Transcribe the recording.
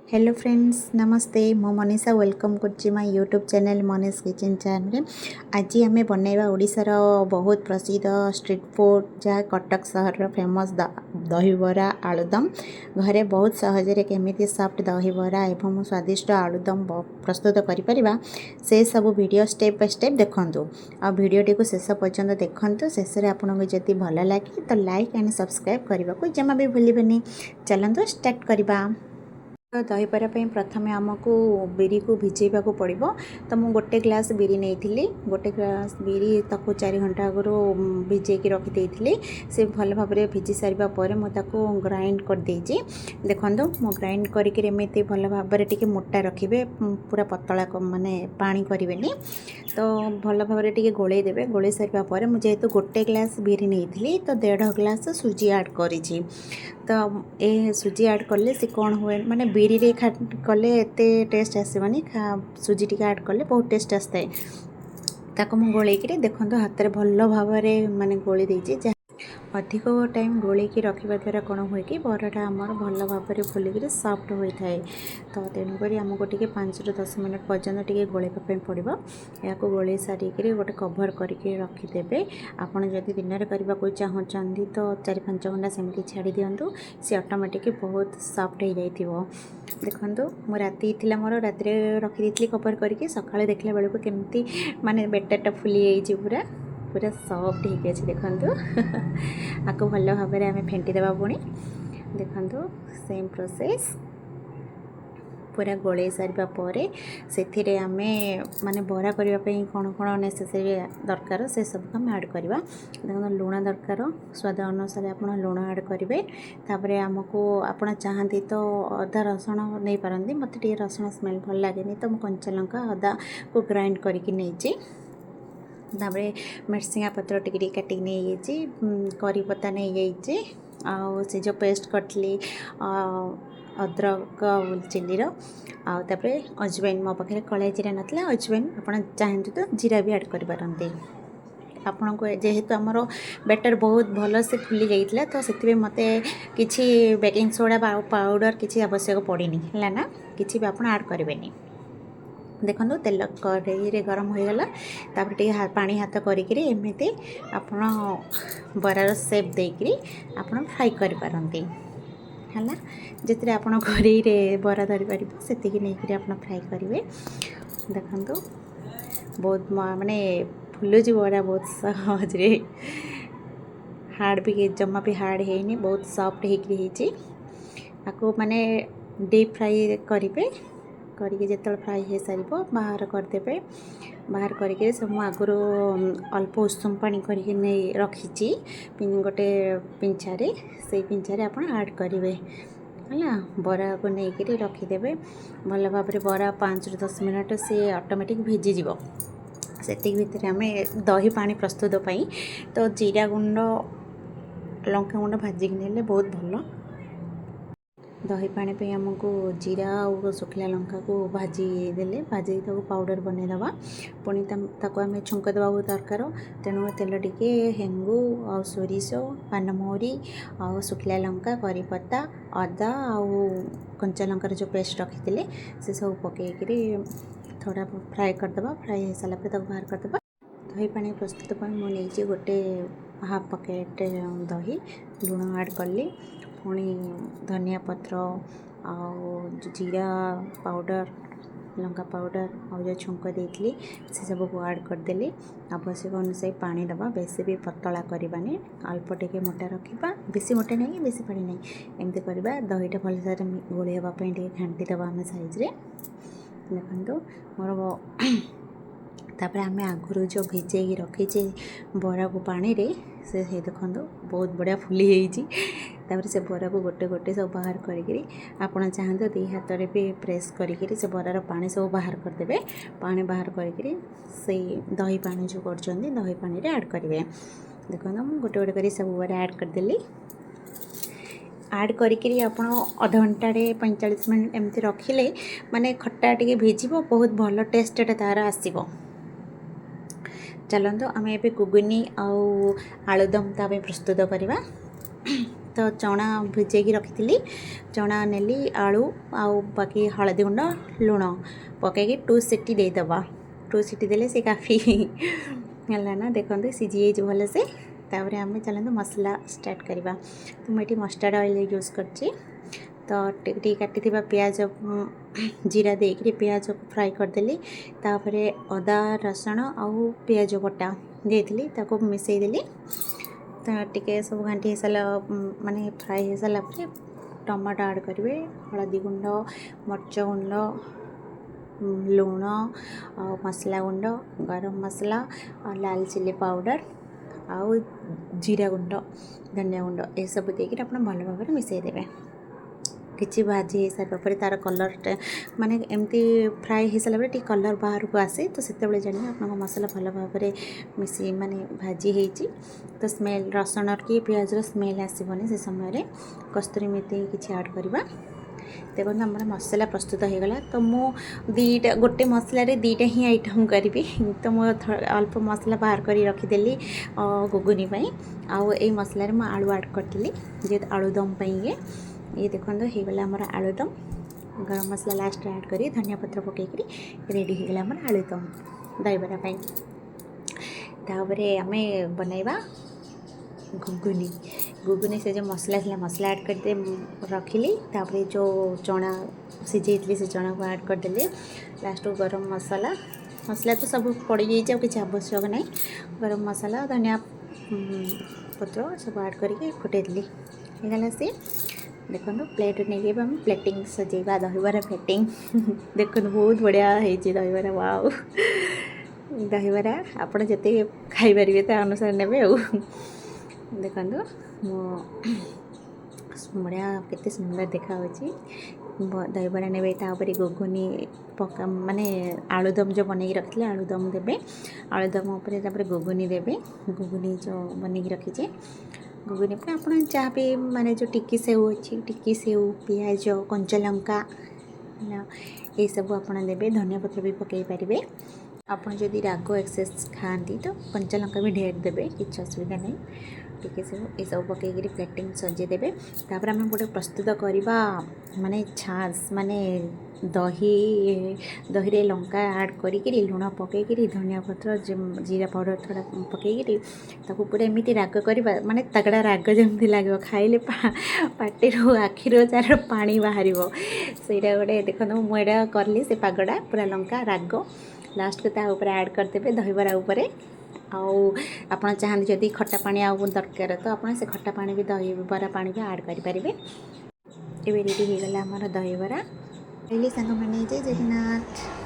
Hello friends नमस्ते मो Manisha welcome कर my YouTube channel Manish kitchen channel. आज आम बनैबा ओडिशार बहुत प्रसिद्ध स्ट्रीट फूड जहाँ कटक सहर फेमस दही बरा आलुदम घरे बहुत सहजरे केमिति सॉफ्ट दही बरा एवं स्वादिष्ट आलुदम प्रस्तुत करिपरिबा से सब वीडियो स्टेप बाय स्टेप देखंतु आ वीडियोटी को शेष पर्यंत देखंतु। शेष में आपको जदि भल लगे तो लाइक एंड सब्सक्राइब करने को जमा भी भूलिबेनी। चलंतु स्टार्ट करबा। तो दही बरा प्रथमे आमको बिरी को भिजेवा को पड़ो। तो मुझे गोटे ग्लास बिरी नहीं गोटे ग्लास बिरी ताको 4 घंटा आगु भिजे रखी थी। से भल भाव में भिजी सारा पर मुझे ग्राइंड कर देजी। देखो मो ग्राइंड करके भल भाव में मोटा रखिए पूरा पतला माने पानी करें। तो भल भाव में गोले देवे। गोले सारा पर मुझे गोटे ग्लास बिरी नहीं तो 1.5 ग्लास सुजी ऐड करी। तो ये सुजी ऐड कले से कौन हुए माने बिरी रे कले एते टेस्ट आसवानी सुजी टी ऐड कले बहुत टेस्ट आसता है। ताको मु गोलेकरी देखो हाथ में भल भाव में माने गोली देजी। अधिक टाइम गोलेकी रखा द्वारा कौन हुए कि बराटा आमर भल भाव में फुलिक सॉफ्ट होता है। तो तेणुक आमको टे 5 ରୁ 10 मिनट पर्यंत टे गोलेवाई पड़ो। या गोले सारिक गोटे कभर करके रखिदेवे। आपड़ जदि दिन में करने को चाहूँगी तो 4-5 घंटा सेमती छाड़ी दिंतु सी ऑटोमेटिक बहुत सॉफ्ट हो जाइए। देखो मो राति थी मोर राति रखी दी कभर करके सका देखला बेलू केमती माने बेटरटा फुली जाइए पूरा पूरा सॉफ्ट हो देखु। आपको भल भाव में आम फेंटीदेवा पुणी देखु सेम प्रोसेस पूरा गोले सारा पर से आम माने बरा करने कौन कौन नेसेसरी दरकार से सब आम ऐड करवा। देखो लुण दरकार स्वाद अनुसार आप लुण ऐड करेंगे। तापर आमको आप चाहती तो अदा रसुण नहीं पारती मत रसुण स्मेल भल लगे तो मुझे कंचा लंका अदा को ग्राइंड करके नहीं। तापर मिर्सिंगा पत्र टिके काटिक नहीं करी पत्ता नहीं से जो पेस्ट करी अदरक चिल्लीर आउे अजवाइन मो पाखे कड़ा जीरा नाला अजवाइन आप चाहते तो जीरा भी ऐड करें। आपण को जेहेतु आमर बैटर बहुत भल से फुली जाइए तो से मत किसी बेकिंग सोडा पाउडर किसी आवश्यक पड़नी है ना किसी भी आप ऐड करेंगे। देखो तेल कड़े गरम हो गला तापर टे पानी हाथ करी एमती आप बरार सेप देकरी आप फ्राई करें है जितने आप कड़े बरा धरी पार से नहीं आप फ्राई करेंगे। देखो बहुत माने फुलुची बरा बहुत सहजरे हार्ड भी जमा भी हार्ड है बहुत सॉफ्ट होको माने डीप फ्राई करेंगे करके जिते फ्राई हो सार बाहर करदे। बाहर करके सब आगुरी अल्प उषुम पानी करके नहीं रखी गोटे पिंछारे से पिंछारे आप ऐड करेंगे है बरा को लेकिन रखिदेवे। भल भाव में बरा 5 ରୁ 10 मिनट से ऑटोमेटिक भिजीज से भितर आम दही पानी प्रस्तुत पाई तो जीरा गुंड लंका गुंड भाजिक नेले बहुत भल। दही पानी पे आमको जीरा और सुखला लंका को भाजी देले भाजी पाउडर बनईदे पुणी ताको आम छुंक देवा दरकार। तेणु तेल टिके हेंगू आ सोरिष पानमहुरी आ सुखला लंका करी पत्ता अदा आउ कंचा लंकार जो पेस्ट रखी से सब पकईकरी थोड़ा फ्राए करदे। फ्राए हो सारापर बाहर करदे। दही पानी प्रस्तुत पर मुझे गोटे हाफ पकेट दही लुण ऐड कली पुणी धनिया पत्र जीरा पाउडर लंका पाउडर और जो छुंक देती से सब को ऐड करदेली। आवश्यक अनुसार पानी दबा बेसी भी पतला करवानी अल्प टे मोटा रखा बेसी मोटा नहीं बेसी पानी नहीं एमती करवा। दहीटा भल से गोली हाँपाई घाटी दबा आम साइज्रे देखो मोर तापर आम आगुरी जो भिजे रखीचे बरा को पानी रे से देखो बहुत बढ़िया फुली तापर से बरा को गोटे गोटे सब बाहर करी आप चाहते 2 हाथ में भी प्रेस करी से बरार पानी सब बाहर करदे। पानी बाहर करी से दही पानी जो कर दही पानी रे ऐड करेंगे। देखो मुझे गोटे गोटे कर सब बरा ऐड करदेली ऐड करी आप आधा घंटा 45 मिनट एमती रखिले माने खट्टा टे भिज बहुत भल टेस्टा तार आसब। चलते आम ए घुगुनी आलुदम प्रस्तुत करवा। तो चना भिजेकी रखी चना नेली आलू आउ बाकी हलदी गुंड लुण पकईकि 2 सीटी देदेबा 2 सीटी देले से काफ़ी है ना देखते सीझी भल से तापर आम चलते मसला स्टार्ट करवा तो मुझे मस्टर्ड ऑयल यूज़ करची तो टी काटी पियाज जीरा देकर पियाज फ्राए करदेली तापर अदा रसुण आउ पियाज बटा देती मिसईदेली तो टी सब घाटी सारा माने फ्राए हो सारा टमाटो ऐड करेंगे हलदी गुंड मर्च गुंड लुण मसला गुंड गरम मसला लाल चिली पाउडर आउ जीरा गुंड धनिया गुंड ये सब देकर आप भल भाव मिसईदेवे किसी भाजी हो सारा पर तार कलर माने एमती फ्राए हो सारा टी कलर बाहर को आसे तो से जान आप मसला भल भाव मिसी माने भाजी होती तो स्मेल रसुण कि पियाज स्मेल आसबनी से समय कस्तूरी मेथी किसी ऐड करवा देखो आम मसला प्रस्तुत हो गला तो मु दीटा गोटे मसलार दीटा ही आइटम करी तो मु अल्प मसला बाहर कर रखीदेली गुगुनी आउ ये मसलार मु आलू ऐड करी जे आलू दम ये देखो हो गला आमर आलू दम गरम मसला लास्ट ऐड करी धनिया पत्र पकईकरी रेडी हो गला आमर आलू दम दही बरा तापरे आमे बनैबा घुगुनी घुगुनी से जो मसला था मसला ऐड करते रखिली तापरे जो चना सीझे से चना को ऐड करदेली लास्ट को गरम मसला मसला तो सब पड़ जाए किसी आवश्यक नहीं गरम मसला धनिया पत्र सब ऐड करके फुटेली गला सी देखो प्लेट नहीं प्लेटिंग सजेगा दही बरा प्लेटिंग देखो बहुत बढ़िया है दही बरा वाओ दही बरा आप जिते खाईपर ता अनुसार ने देखो बढ़िया केते सुंदर देखा दही बरा ने गुगुनी पका माने आलूदम जो बनई रखी आलूदम देवे आलूदम उपर गुगुनी देवे गुगुनी जो बनई रखीचे गुगुनी पर आप जहाँ भी माने जो टिक्की सेव अच्छी टिक्की सेव पियाज कंचा लंका ये सब आप देवे धनिया पत्र भी पकई पारे आप जदि राग एक्सेस खाती तो कंचा लंका भी ढेर देवे किसी असुविधा नहीं टिके सब ये सब पकईकरी प्लेटिंग सजेदेवे तापर आम गोटे प्रस्तुत करवा माने छास माने दही दही रे लंका ऐड करी लुण पकईकरी धनिया पत्र जीरा पाउडर थोड़ा पकईकरी ताको पूरा एमती राग करवा माने तगड़ा राग जमी लगे खाइले पाटी आखिर चार पानी बाहर से गोटे देखो मुझे कली से पागड़ा पूरा लंका राग लास्ट को ऊपर ऐड करदेवे दही बरा उपर आउ आप चाहते जदि खट्टा पानी आउ दरकार तो आप से खट्टा पानी भी दही बरा पानी भी ऐड करेंगे ये रेडी हो गला आमर दही बरा सांग मैंने जय जगन्नाथ।